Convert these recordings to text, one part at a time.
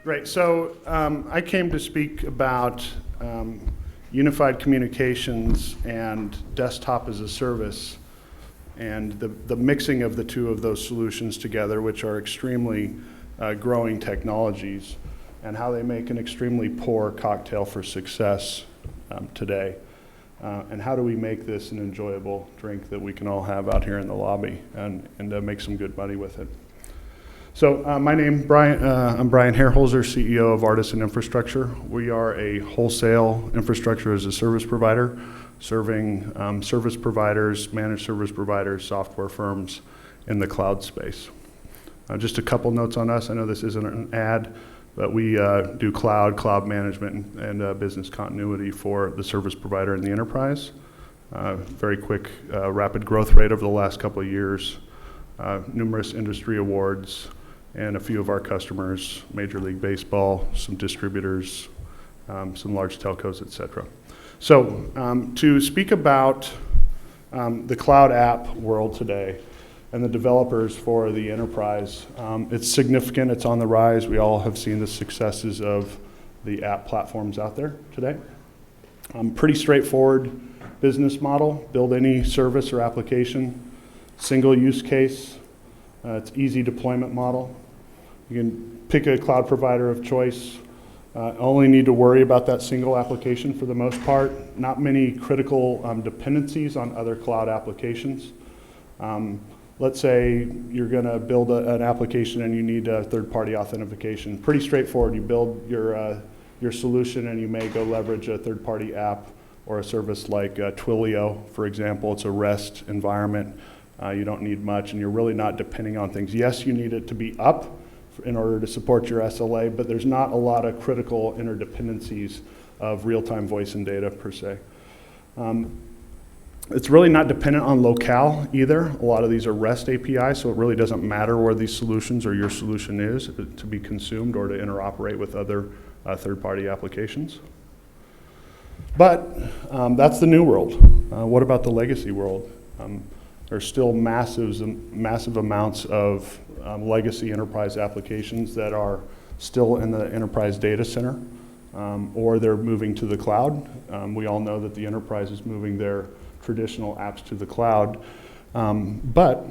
Great. So I came to speak about unified communications and desktop as a service, and the mixing of the two of those solutions together, which are extremely growing technologies, and how they make an extremely poor cocktail for success today. And how do we make this an enjoyable drink that we can all have out here in the lobby and make some good money with it? So my name, Brian, I'm Brian Hierholzer, CEO of Artisan Infrastructure. We are a wholesale infrastructure as a service provider, serving service providers, managed service providers, software firms in the cloud space. Just a couple notes on us. I know this isn't an ad, but we do cloud management, and business continuity for the service provider and the enterprise. Very quick, rapid growth rate over the last couple of years, numerous industry awards, and a few of our customers, Major League Baseball, some distributors, some large telcos, et cetera. So to speak about the cloud app world today and the developers for the enterprise, it's significant, it's on the rise. We all have seen the successes of the app platforms out there today. Pretty straightforward business model, build any service or application, single use case, it's easy deployment model. You can pick a cloud provider of choice, only need to worry about that single application for the most part. Not many critical dependencies on other cloud applications. Let's say you're going to build an application and you need a third-party authentication. Pretty straightforward. You build your solution and you may go leverage a third-party app or a service like Twilio, for example. It's a REST environment. You don't need much, and you're really not depending on things. Yes, you need it to be up in order to support your SLA, but there's not a lot of critical interdependencies of real-time voice and data per se. It's really not dependent on locale either. A lot of these are REST APIs, so it really doesn't matter where these solutions or your solution is to be consumed or to interoperate with other third-party applications. But that's the new world. What about the legacy world? There's still massive amounts of legacy enterprise applications that are still in the enterprise data center, or they're moving to the cloud. We all know that the enterprise is moving their traditional apps to the cloud, but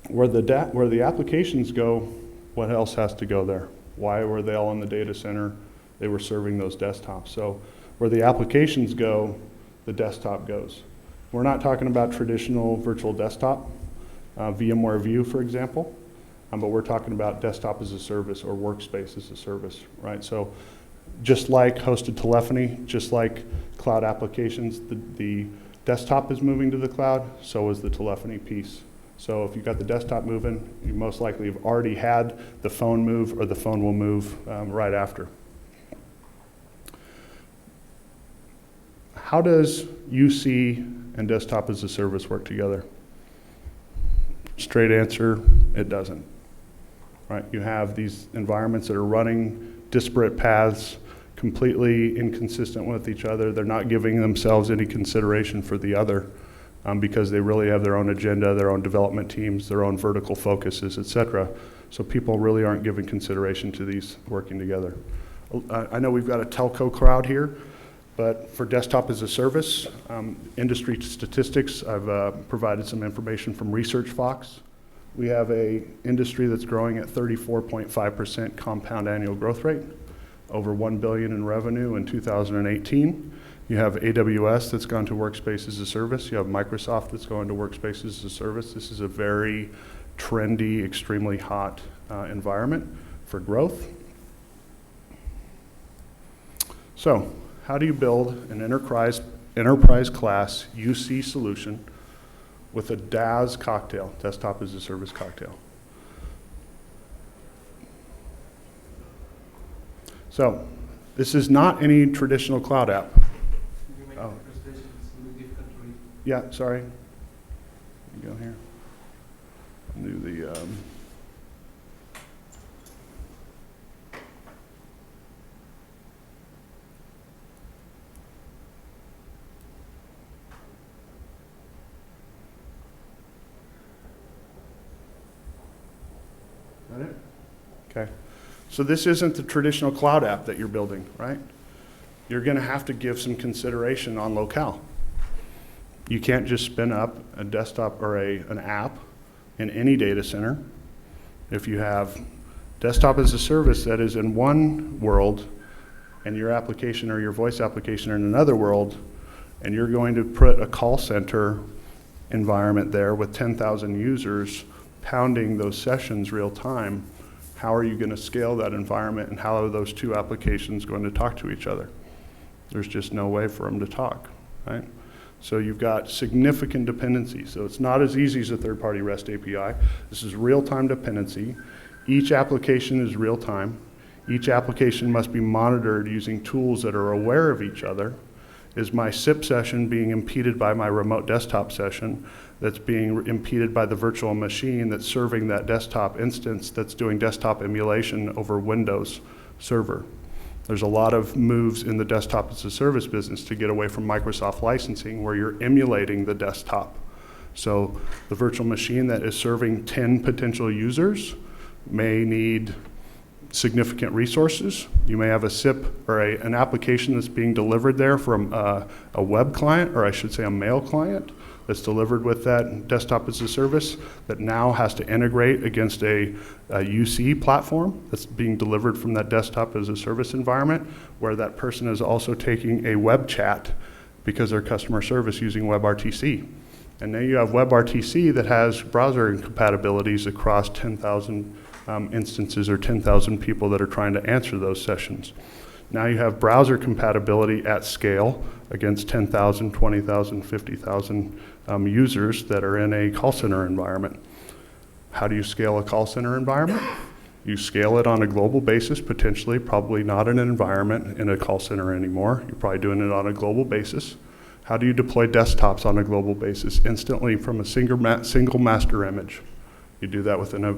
where the applications go, what else has to go there? Why were they all in the data center? They were serving those desktops. So where the applications go, the desktop goes. We're not talking about traditional virtual desktop, VMware View, for example, but we're talking about desktop as a service or workspace as a service, right? So just like hosted telephony, just like cloud applications, the desktop is moving to the cloud, so is the telephony piece. So if you've got the desktop moving, you most likely have already had the phone move, or the phone will move right after. How does UC and desktop as a service work together? Straight answer, it doesn't. Right? You have these environments that are running disparate paths, completely inconsistent with each other. They're not giving themselves any consideration for the other because they really have their own agenda, their own development teams, their own vertical focuses, et cetera. So people really aren't giving consideration to these working together. I know we've got a telco crowd here, but for desktop as a service, industry statistics, I've provided some information from Research Fox. We have an industry that's growing at 34.5% compound annual growth rate, over $1 billion in revenue in 2018. You have AWS that's gone to workspace as a service. You have Microsoft that's going to workspace as a service. This is a very trendy, extremely hot environment for growth. So, how do you build an enterprise class UC solution with a DaaS cocktail, desktop as a service cocktail? So, this is not any traditional cloud app. Oh. Yeah, sorry. Let me go here. I'll do the. That it? Okay. So this isn't the traditional cloud app that you're building, right? You're going to have to give some consideration on locale. You can't just spin up a desktop or an app in any data center. If you have desktop as a service that is in one world and your application or your voice application are in another world, and you're going to put a call center environment there with 10,000 users pounding those sessions real time, how are you going to scale that environment, and how are those two applications going to talk to each other? There's just no way for them to talk, right? So you've got significant dependency. So it's not as easy as a third-party REST API. This is real-time dependency. Each application is real-time. Each application must be monitored using tools that are aware of each other. Is my SIP session being impeded by my remote desktop session that's being impeded by the virtual machine that's serving that desktop instance that's doing desktop emulation over Windows server? There's a lot of moves in the desktop as a service business to get away from Microsoft licensing where you're emulating the desktop. So the virtual machine that is serving 10 potential users may need significant resources. You may have a SIP or an application that's being delivered there from a web client, or I should say a mail client, that's delivered with that desktop as a service that now has to integrate against a UC platform that's being delivered from that desktop as a service environment, where that person is also taking a web chat because they're customer service using WebRTC. And now you have WebRTC that has browser compatibilities across 10,000 instances or 10,000 people that are trying to answer those sessions. Now you have browser compatibility at scale against 10,000, 20,000, 50,000 users that are in a call center environment. How do you scale a call center environment? You scale it on a global basis, potentially, probably not in an environment in a call center anymore. You're probably doing it on a global basis. How do you deploy desktops on a global basis instantly from a single master image? You do that within a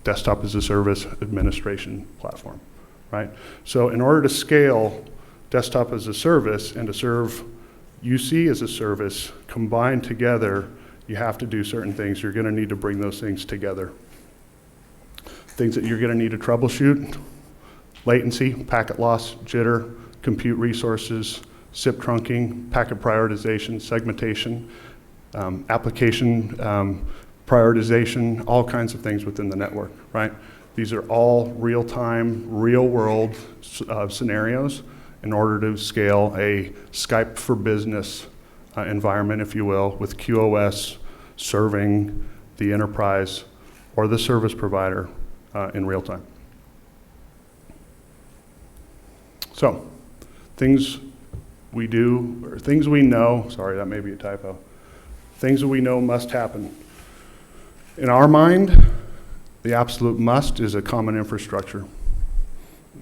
desktop as a service administration platform, right? So in order to scale desktop as a service and to serve UC as a service combined together, you have to do certain things. You're going to need to bring those things together. Things that you're going to need to troubleshoot: latency, packet loss, jitter, compute resources, SIP trunking, packet prioritization, segmentation, application prioritization, all kinds of things within the network, right? These are all real-time, real-world scenarios in order to scale a Skype for business environment, if you will, with QoS serving the enterprise or the service provider in real time. So, things we do, or things we know, sorry, that may be a typo, things that we know must happen. In our mind, the absolute must is a common infrastructure.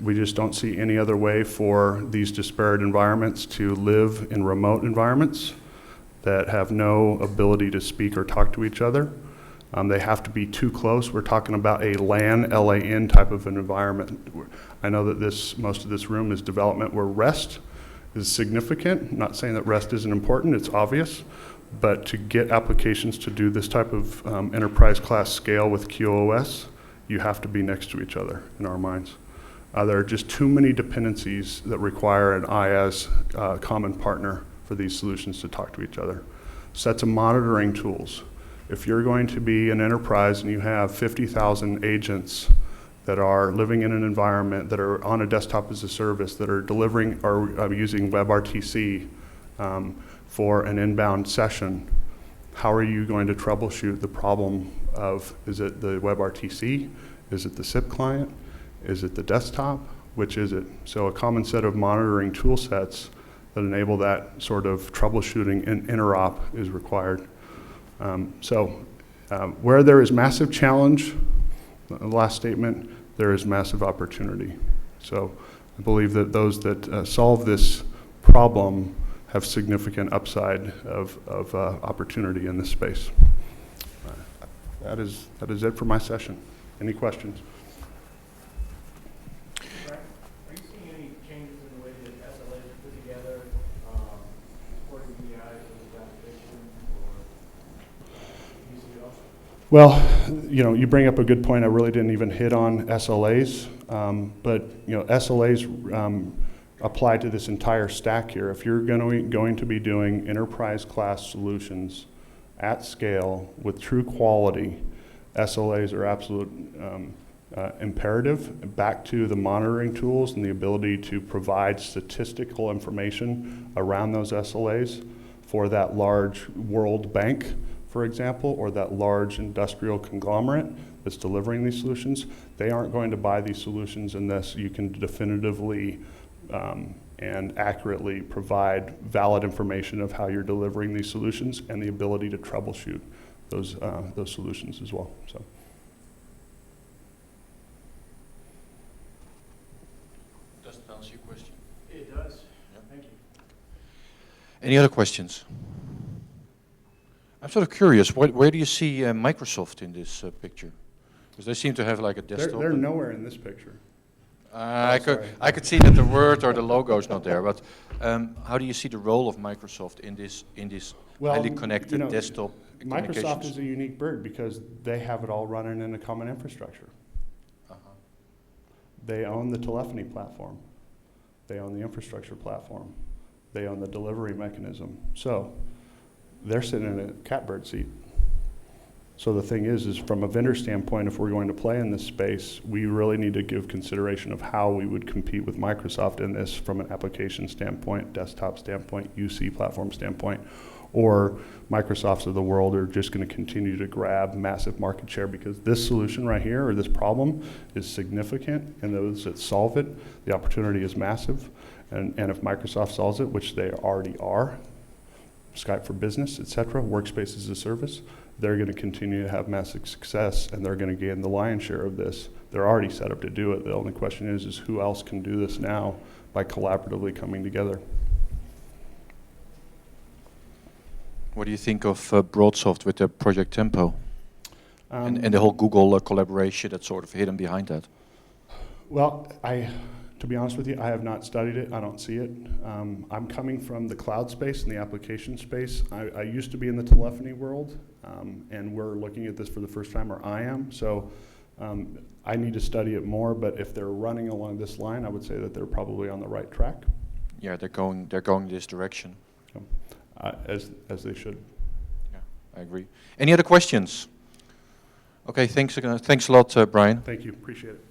We just don't see any other way for these disparate environments to live in remote environments that have no ability to speak or talk to each other. They have to be too close. We're talking about a LAN, LAN type of an environment. I know that most of this room is development where REST is significant. I'm not saying that REST isn't important, it's obvious. But to get applications to do this type of enterprise class scale with QoS, you have to be next to each other in our minds. There are just too many dependencies that require an IaaS common partner for these solutions to talk to each other. Sets of monitoring tools. If you're going to be an enterprise and you have 50,000 agents that are living in an environment that are on a desktop as a service that are delivering or using WebRTC for an inbound session, how are you going to troubleshoot the problem of, is it the WebRTC? Is it the SIP client? Is it the desktop? Which is it? So a common set of monitoring tool sets that enable that sort of troubleshooting and interop is required. Where there is massive challenge, the last statement, there is massive opportunity. So I believe that those that solve this problem have significant upside of opportunity in this space. That is it for my session. Any questions? Are you seeing any changes in the way that SLAs are put together, supporting BIs or the application, or UCL? Well, you bring up a good point. I really didn't even hit on SLAs. But SLAs apply to this entire stack here. If you're going to be doing enterprise class solutions at scale with true quality, SLAs are absolute imperative. Back to the monitoring tools and the ability to provide statistical information around those SLAs for that large world bank, for example, or that large industrial conglomerate that's delivering these solutions. They aren't going to buy these solutions unless you can definitively and accurately provide valid information of how you're delivering these solutions and the ability to troubleshoot those solutions as well. So. Does that answer your question? It does. Yeah. Thank you. Any other questions? I'm sort of curious, where do you see Microsoft in this picture? Because they seem to have like a desktop. They're nowhere in this picture. I could see that the word or the logo is not there, but how do you see the role of Microsoft in this highly connected desktop Microsoft communications? is a unique bird because they have it all running in a common infrastructure. They own the telephony platform. They own the infrastructure platform. They own the delivery mechanism. So they're sitting in a catbird seat. So the thing is from a vendor standpoint, if we're going to play in this space, we really need to give consideration of how we would compete with Microsoft in this from an application standpoint, desktop standpoint, UC platform standpoint, or Microsofts of the world are just going to continue to grab massive market share because this solution right here, or this problem, is significant, and those that solve it, the opportunity is massive. And if Microsoft solves it, which they already are, Skype for Business, et cetera, Workspace as a Service, they're going to continue to have massive success, and they're going to gain the lion's share of this. They're already set up to do it. The only question is who else can do this now by collaboratively coming together. What do you think of BroadSoft with their Project Tempo and the whole Google collaboration that's sort of hidden behind that? Well, to be honest with you, I have not studied it. I don't see it. I'm coming from the cloud space and the application space. I used to be in the telephony world, and we're looking at this for the first time, or I am. So I need to study it more, but if they're running along this line, I would say that they're probably on the right track. Yeah, they're going this direction. As they should. Yeah, I agree. Any other questions? Okay, thanks a lot, Brian. Thank you, appreciate it.